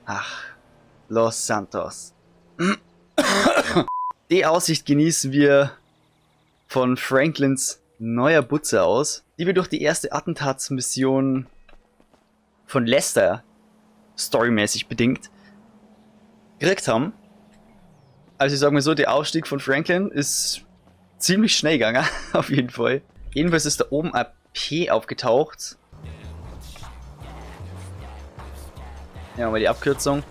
Ach, Los Santos. Die Aussicht genießen wir von Franklins neuer Butze aus, die wir durch die erste Attentatsmission von Lester, storymäßig bedingt, gekriegt haben. Also ich sag mal so, der Ausstieg von Franklin ist ziemlich schnell gegangen, auf jeden Fall. Jedenfalls ist da oben ein P aufgetaucht. Ja, mal die Abkürzung.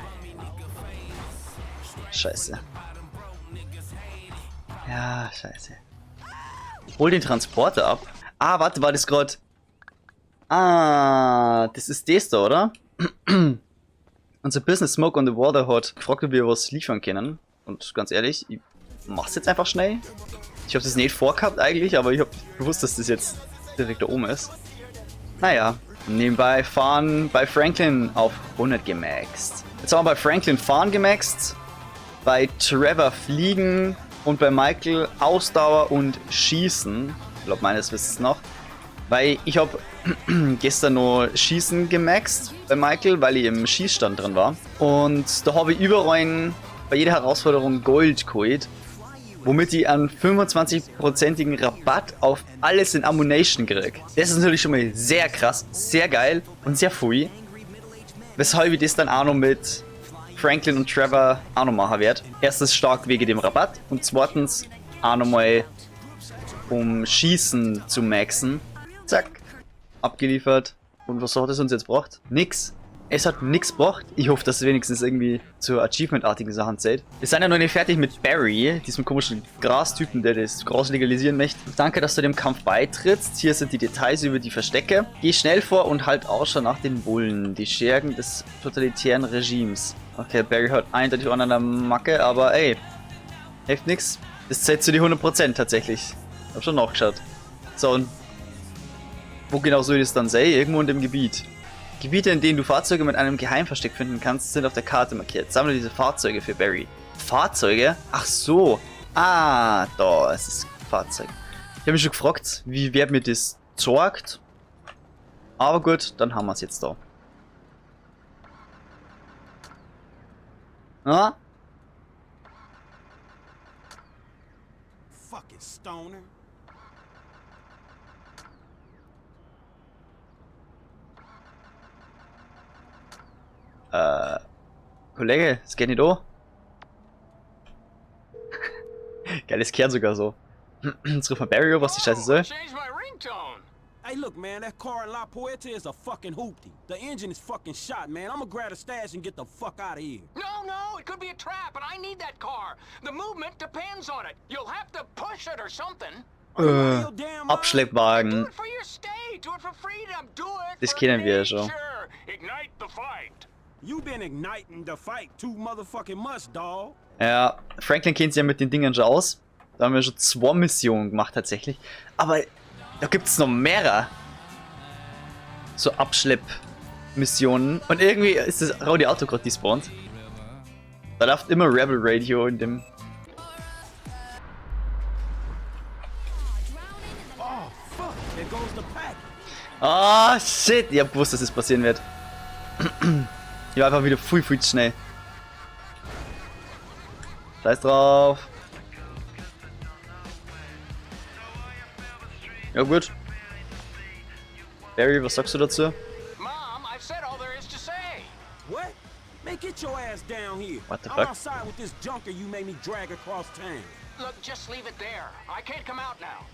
Scheiße. Ja, scheiße. Hol den Transporter ab. Ah, warte, war das gerade... Ah, das ist das da, oder? Unser Business Smoke on the Water hat gefragt, ob wir was liefern können. Und ganz ehrlich, ich mach's jetzt einfach schnell. Ich habe das nicht vorgehabt eigentlich, aber ich habe gewusst, dass das jetzt direkt da oben ist. Naja, nebenbei fahren bei Franklin auf 100 gemaxt. Jetzt haben wir bei Franklin fahren gemaxt, bei Trevor fliegen und bei Michael Ausdauer und Schießen. Ich glaube, meines Wissens noch. Weil ich habe gestern noch Schießen gemaxt bei Michael, weil ich im Schießstand drin war. Und da habe ich überall bei jeder Herausforderung Gold geholt, womit ich einen 25%igen Rabatt auf alles in Ammunition kriege. Das ist natürlich schon mal sehr krass, sehr geil und sehr free. Weshalb ich das dann auch noch mit Franklin und Trevor auch noch machen werde. Erstens stark wegen dem Rabatt und zweitens auch nochmal um Schießen zu maxen. Zack, abgeliefert. Und was hat es uns jetzt gebracht? Nix. Es hat nichts gebracht. Ich hoffe, dass es wenigstens irgendwie zu Achievement-artigen Sachen zählt. Wir sind ja noch nicht fertig mit Barry, diesem komischen Grastypen, der das Gras legalisieren möchte. Danke, dass du dem Kampf beitrittst. Hier sind die Details über die Verstecke. Geh schnell vor und halt Ausschau nach den Bullen, die Schergen des totalitären Regimes. Okay, Barry hat eindeutig an einer Macke, aber ey, hilft nix. Das zählt zu die 100% tatsächlich. Hab schon nachgeschaut. So, und wo genau soll ich das dann sehen? Irgendwo in dem Gebiet. Gebiete, in denen du Fahrzeuge mit einem Geheimversteck finden kannst, sind auf der Karte markiert. Sammle diese Fahrzeuge für Barry. Fahrzeuge? Ach so. Ah, da, es ist Fahrzeug. Ich habe mich schon gefragt, wie wer mir das zeigt. Aber gut, dann haben wir es jetzt da. Ah? Fucking stoner. Kollege, es geht nicht an. Geiles Kern sogar so. Jetzt ruft mal Barry, was die Scheiße soll. Hey, look, man, that car in La Puerta is a fucking hoopty. The engine is fucking shot, man. I'm gonna grab a stash and get the fuck out of here. No, it could be a trap, and I need that car. The movement depends on it. You'll have to push it or something. Abschleppwagen. Do it for your state, do it for freedom, do it Das for kennen wir ja schon. nature. Ignite the fight. You been igniting the fight too motherfucking much, dawg. Ja, Franklin kennt sich ja mit den Dingern schon aus. Da haben wir schon 2 Missionen gemacht tatsächlich. Aber da gibt es noch mehrere. So Abschlepp-Missionen. Und irgendwie ist das Rowdy Auto gerade despawned. Da läuft immer Rebel Radio in dem... Oh, fuck, there goes the pack. Ah, shit! Ich hab gewusst, dass es passieren wird. Ich war einfach wieder viel zu schnell. Scheiß drauf. Ja gut. Barry, was sagst du dazu? Mom, I've said all there is to say. What? Man, get your ass down here. What the I'm fuck? outside with this junker you made me drag across town. Look, just leave it there. I can't come out now.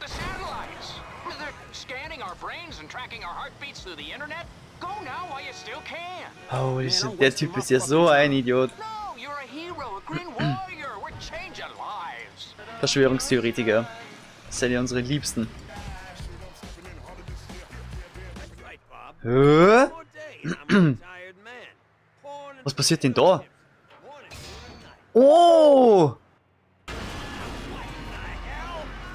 The satellites. They're scanning our brains and tracking our heartbeats through the internet. Go now while you still can. Holy shit, der Typ ist ja so ein Idiot. No, you're a hero, a green warrior. We're changing lives. Verschwörungstheoretiker. Das sind ja unsere Liebsten. Hä? Was passiert denn da? Oh!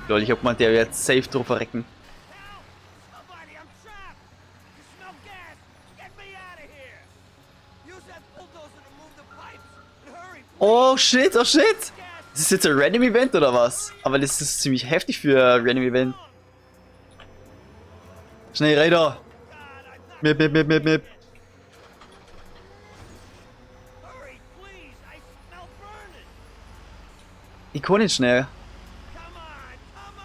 Lol, ich hab gemeint, der wird safe drauf verrecken. Oh shit, oh shit! Das ist jetzt ein Random Event oder was? Aber das ist ziemlich heftig für ein Random Event. Schnell, Räder! Mip. Ich kann nicht schnell. Come on, come on!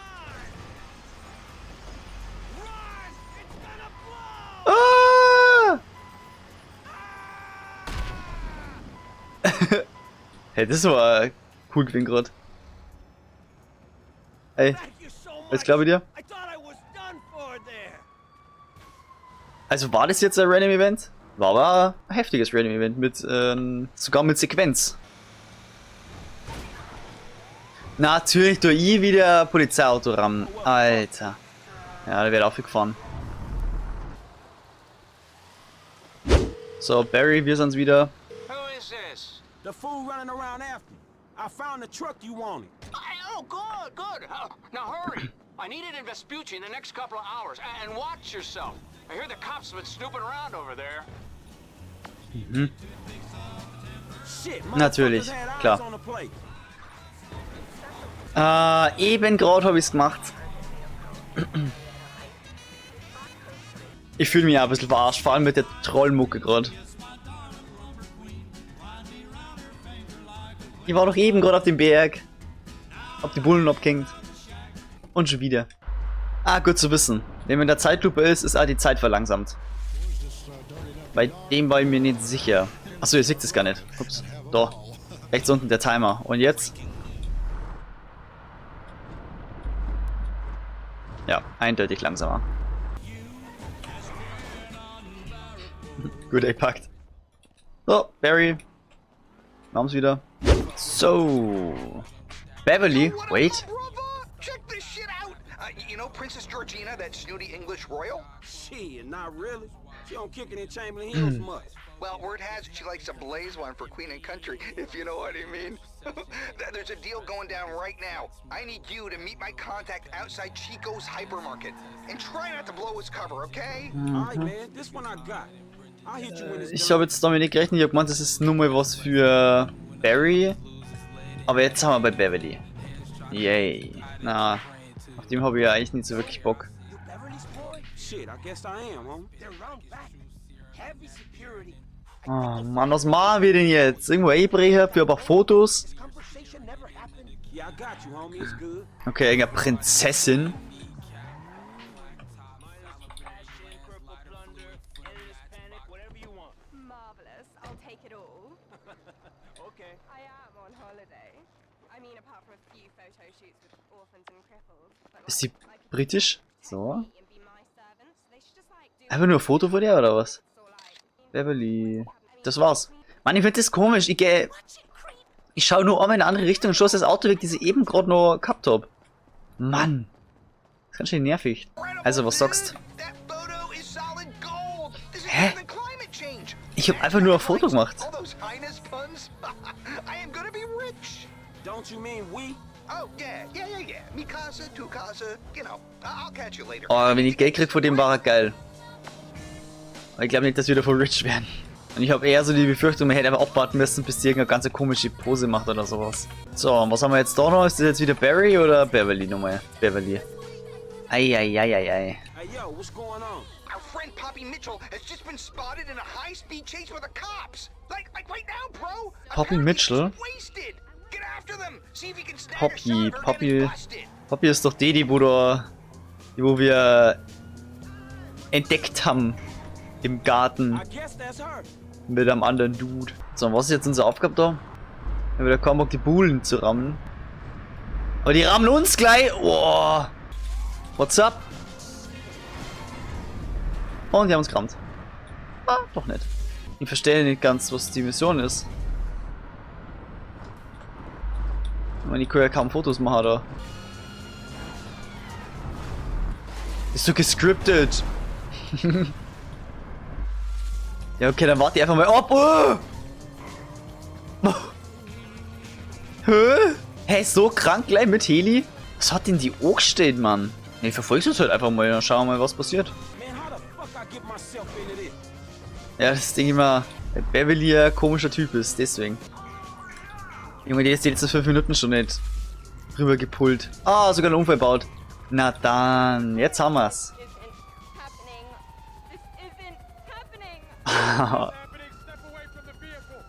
Run! It's gonna blow! Ah! Hey, das war cool gewesen gerade. Hey, Thank you so much. was glaube ich dir? I thought I was done for there. Also war das jetzt ein Random Event? War aber ein heftiges Random Event mit, sogar mit Sequenz. Natürlich durch ich wieder Polizeiauto rammen. Alter. Ja, der wird aufgefahren. So, Barry, wir sind's wieder. Who is this? The fool running around after you. I found the truck you wanted. Oh, good, good. Now hurry. I need it in Vespucci in the next couple of hours. And watch yourself. I hear the cops have been snooping around over there. Shit, Natürlich, motherfuckers had eyes klar. on the place. Eben gerade habe ich's gemacht. Ich fühle mich auch ein bisschen verarscht, vor allem mit der Trollmucke gerade. Ich war doch eben gerade auf dem Berg. Hab die Bullen abgehängt. Und schon wieder. Ah, gut zu wissen. Wenn man in der Zeitlupe ist auch die Zeit verlangsamt. Bei dem war ich mir nicht sicher. Achso, ihr seht es gar nicht. Ups. Da. Rechts unten der Timer. Und jetzt? Ja, eindeutig langsamer. Gut, packt. So, Barry. Wir haben's wieder. So. Beverly, wait. Check this shit out. You know Princess Georgina, that snooty English royal? Shit, not really. She don't kick it in Chamberlain Hills much. Well, word has it she likes to blaze one for Queen and Country, if you know what I mean. There's a deal going down right now. I need you to meet my contact outside Chico's hypermarket. And try not to blow his cover, okay? Alright, man, this one I got. I'll hit you when it's Ich done. habe jetzt damit nicht gerechnet. Ich habe gemeint, das ist nur mal was für Barry. Aber jetzt haben wir bei Beverly. Yay. Na, auf dem habe ich ja eigentlich nicht so wirklich Bock. Shit, I guess I am, homie. Oh Mann, was machen wir denn jetzt? Irgendwo einbrechen für ein paar Fotos? Yeah, I got you, homie. It's good. Okay, irgendeine Prinzessin. Marvelous. I'll take it all. Okay. I am on holiday. I mean, apart from a few photo shoots with orphans and cripples. But Ist die britisch? So. and be my servants. They should just like do Einfach nur ein Foto von dir oder was? so like. Beverly. Das war's. Mann, ich finde das komisch. Ich schaue nur einmal in eine andere Richtung und schaue das Auto weg, das ich eben gerade noch gehabt habe. Mann. Das ist ganz schön nervig. Also, was sagst du? That photo is solid gold. This is Hä? better than climate change. Ich habe einfach nur ein Foto gemacht. All those highness puns. I am gonna be rich. Don't you mean we? Oh, yeah. Mi casa, tu casa. You know, I'll catch you later. Oh, wenn ich Geld krieg von dem, war er geil. Aber ich glaube nicht, dass wir davon rich werden. Und ich habe eher so die Befürchtung, man hätte einfach abwarten müssen, bis die irgendeine ganz komische Pose macht oder sowas. So, und was haben wir jetzt da noch? Ist das jetzt wieder Barry oder Beverly nochmal? Beverly. Eieieiei. Hey, yo, what's going on? Our friend Poppy Mitchell has just been spotted in a high-speed chase with the cops. Like right now, bro. Poppy Apparently Mitchell? she's wasted. Get after them. See if you can snag a Poppy, shot or Poppy. get it busted. Poppy ist doch die wo wir entdeckt haben. Im Garten. I guess that's her. Mit einem anderen Dude. So, was ist jetzt unsere Aufgabe da? Wir haben wieder kaum Bock, die Bullen zu rammen. Aber die rammen uns gleich. Oh. What's up? Und die haben uns gerammt. Ah, doch nicht. Ich verstehe nicht ganz, was die Mission ist. Ich meine, ich kann ja kaum Fotos machen da. Ist so gescriptet. Ja, okay, dann warte ich einfach mal ab. Oh! Hä? Hä, so krank gleich mit Heli? Was hat denn die angestellt, Mann? Ich verfolg's uns halt einfach mal, dann schauen wir mal, was passiert. Man, how the fuck I get myself into this? Ja, das Ding immer, der Beverly ein komischer Typ ist, deswegen. Junge, der ist die letzten 5 Minuten schon nicht rüber gepullt. Ah, sogar einen Unfall baut. Na dann, jetzt haben wir's. This isn't happening. Happening, step away from the vehicle.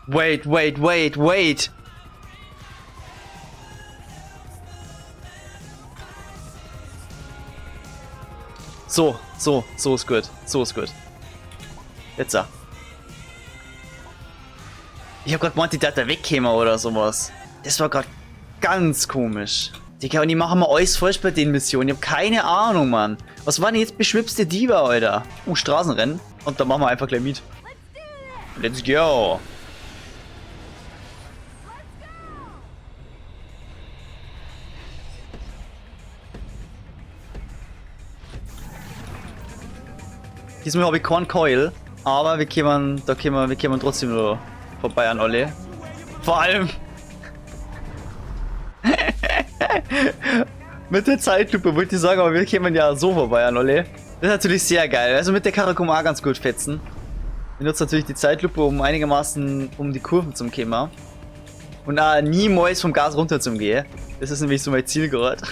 Wait. So ist gut. So ist gut. Jetzt so. Ich hab grad gemeint, die da wegkämen oder sowas. Das war grad ganz komisch. Digga, und die machen mal alles falsch bei den Missionen. Ich hab keine Ahnung, Mann. Was waren denn jetzt beschwipste Diebe, Alter? Straßenrennen. Und dann machen wir einfach gleich mit. Let's go. Diesmal habe ich keinen Coil, aber wir kommen trotzdem nur vorbei an alle. Vor allem mit der Zeitlupe wollte ich sagen, aber wir kommen ja so vorbei an alle. Das ist natürlich sehr geil. Also mit der Karre kann man auch ganz gut fetzen. Wir nutzen natürlich die Zeitlupe, um einigermaßen um die Kurven zu kommen. Und auch niemals vom Gas runter zu gehen. Das ist nämlich so mein Ziel gerade.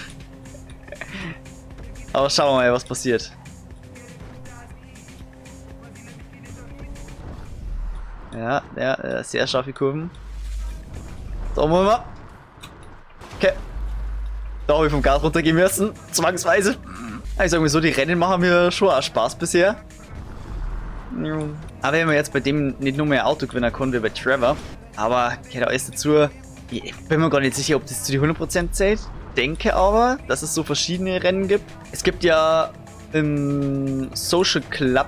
Aber schauen wir mal, was passiert. Ja, sehr scharfe Kurven. Da wollen wir. Okay. Da habe ich vom Gas runtergehen müssen. Zwangsweise. Ich sag mal so, die Rennen machen mir schon auch Spaß bisher. Aber wenn man jetzt bei dem nicht nur mehr Auto gewinnen kann wie bei Trevor. Aber gehört alles dazu. Ich bin mir gar nicht sicher, ob das zu die 100% zählt. Denke aber, dass es so verschiedene Rennen gibt. Es gibt ja im Social Club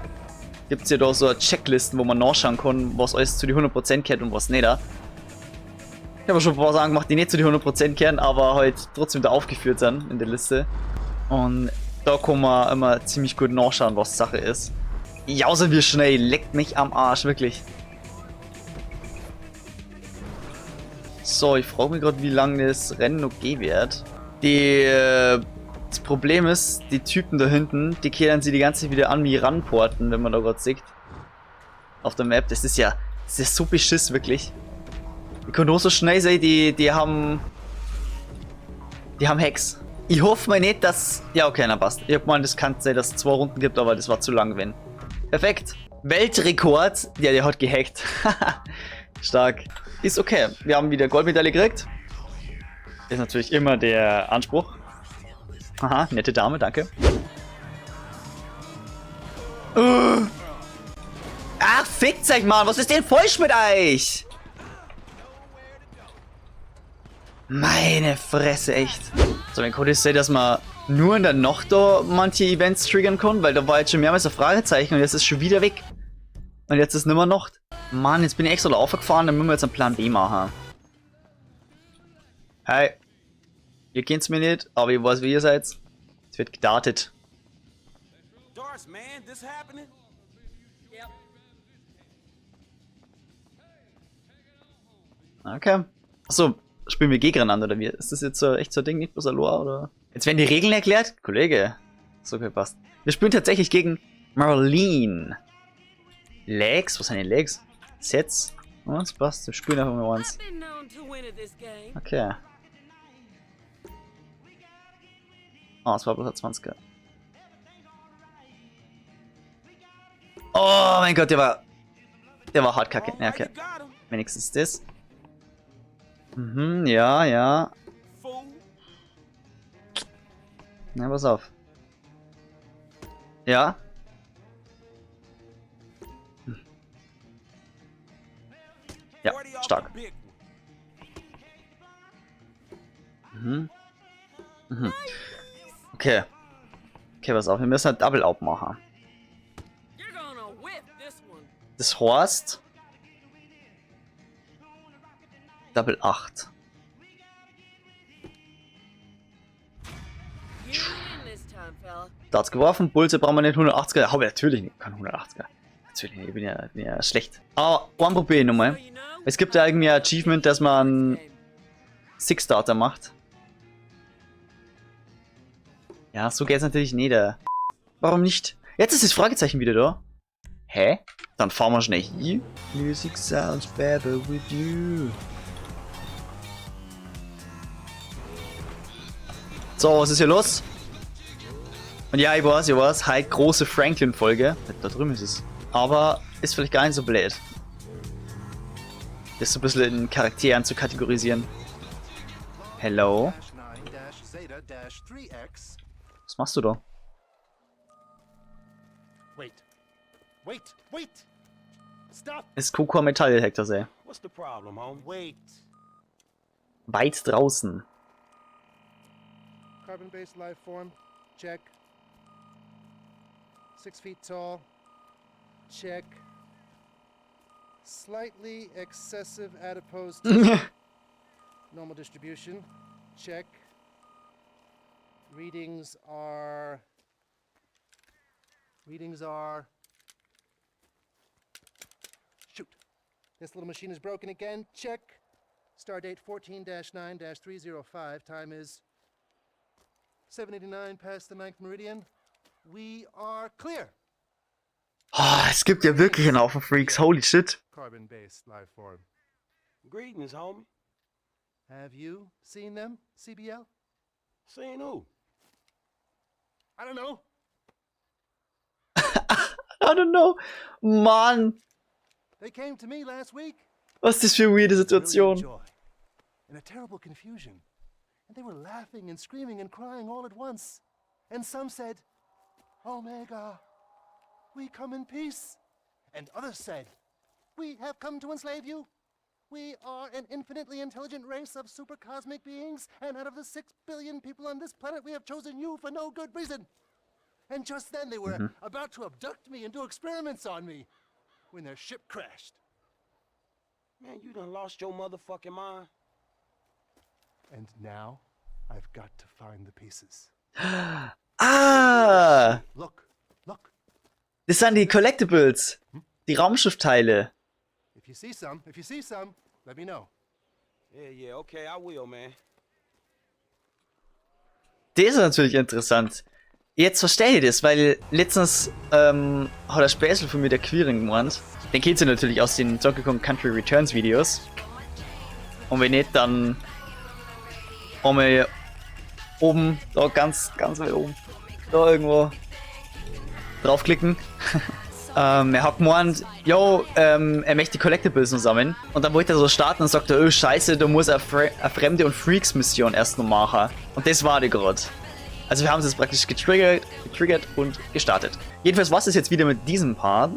gibt es ja da so Checklisten, wo man nachschauen kann, was alles zu die 100% gehört und was nicht. Ich habe schon ein paar Sachen gemacht, die nicht zu die 100% gehören, aber halt trotzdem da aufgeführt sind in der Liste. Und da kann man immer ziemlich gut nachschauen, was Sache ist. Jauser wie schnell, leckt mich am Arsch, wirklich. So, ich frage mich gerade, wie lange das Rennen noch gehen wird. Das Problem ist, die Typen da hinten, die kehren sie die ganze Zeit wieder an mich ranporten, wenn man da gerade sieht. Auf der Map, das ist so beschiss, wirklich. Die können auch so schnell sein, die haben Hacks. Ich hoffe mal nicht, dass... Ja, okay, na passt. Ich hab gemeint, das kann sein, dass es 2 Runden gibt, aber das war zu lang, wenn. Perfekt. Weltrekord. Ja, der hat gehackt. Stark. Ist okay. Wir haben wieder Goldmedaille gekriegt. Ist natürlich immer der Anspruch. Haha, nette Dame, danke. Ach, fickt euch, Mann. Was ist denn falsch mit euch? Meine Fresse, echt. So, dann konnte ich sehen, dass man nur in der Nacht da manche Events triggern kann, weil da war jetzt schon mehrmals ein Fragezeichen und jetzt ist es schon wieder weg. Und jetzt ist es nicht mehr Nacht. Mann, jetzt bin ich extra aufgefahren, dann müssen wir jetzt einen Plan B machen. Hi. Ihr kennt's mir nicht, aber ich weiß, wie ihr seid. Es wird gedartet. Doris, man, this happening? Yep. Okay. Achso, spielen wir gegeneinander oder wie? Ist das jetzt so echt so ein Ding, nicht bloß Aloha oder? Jetzt werden die Regeln erklärt? Kollege. So gepasst. Wir spielen tatsächlich gegen Marlene. Legs? Was sind denn Legs? Sets? Oh, das passt. Wir spielen einfach mal eins. Okay. Oh, es war bloß ein 20er. Oh mein Gott, der war hart kacke. Ja, okay. Wenigstens das. Mhm, ja. Na, pass auf. Ja. Ja, stark. Mhm. Okay. Okay, pass auf, wir müssen halt Double Out machen. Das heißt Double 8. Da hat's geworfen, Bullseye brauchen wir nicht 180er. Habe ich natürlich nicht, kein 180er. Natürlich nicht, ich bin ja schlecht. Aber ein Problem nochmal. Es gibt ja irgendwie ein Achievement, dass man 6-Starter macht. Ja, so geht's natürlich nicht. Warum nicht? Jetzt ist das Fragezeichen wieder da. Hä? Dann fahren wir schnell hier. Music sounds better with you. So, was ist hier los? Und ja, ich weiß, halt große Franklin-Folge. Da drüben ist es. Aber ist vielleicht gar nicht so blöd. Das so ein bisschen in Charakteren zu kategorisieren. Hello? Was machst du da? Wait. Stop. Ist Coco Metalldetektor, sei. What's the problem, home? Wait. Weit draußen. Carbon-based life form. Check. 6 feet tall. Check. Slightly excessive adipose tissue. Normal distribution. Check. Readings are. Shoot. This little machine is broken again. Check. Stardate 14-9-305. Time is 7:89 past the 9th meridian. We are clear. Oh, es gibt ja wirklich einen Haufen Freaks. Holy shit. Carbon-based life form. Greetings, homie. Have you seen them, CBL? Seen who? I don't know. I don't know. Mann. They came to me last week. Was ist das für eine weirde Brilliant Situation? joy. In a terrible confusion. And they were laughing and screaming and crying all at once. And some said, Omega, we come in peace. And others said, we have come to enslave you. We are an infinitely intelligent race of super cosmic beings, and out of the 6 billion people on this planet, we have chosen you for no good reason. And just then they were about to abduct me and do experiments on me when their ship crashed. Man, you done lost your motherfucking mind. And now I've got to find the pieces. Ah! Look. Das sind die Collectibles. Die Raumschiffteile. If you see some, let me know. Yeah, okay, I will, man. Das ist natürlich interessant. Jetzt verstehe ich das, weil letztens hat der Späßel von mir der Queering gemeint. Den kennt ihr natürlich aus den Donkey Kong Country Returns Videos. Und wenn nicht, dann einmal oben, da ganz weit oben, da irgendwo draufklicken. Er hat gemeint, yo, er möchte die Collectibles noch sammeln. Und dann wollte er so starten und sagte, oh scheiße, da muss eine Fremde- und Freaks-Mission erst noch machen. Und das war die gerade. Also wir haben es jetzt praktisch getriggert und gestartet. Jedenfalls war es jetzt wieder mit diesem Part.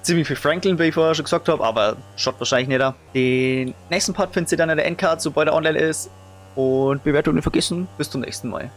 Ziemlich viel Franklin, wie ich vorher schon gesagt habe, aber schaut wahrscheinlich nicht da. Den nächsten Part findet ihr dann in der Endcard, sobald er online ist. Und Bewertung nicht vergessen. Bis zum nächsten Mal.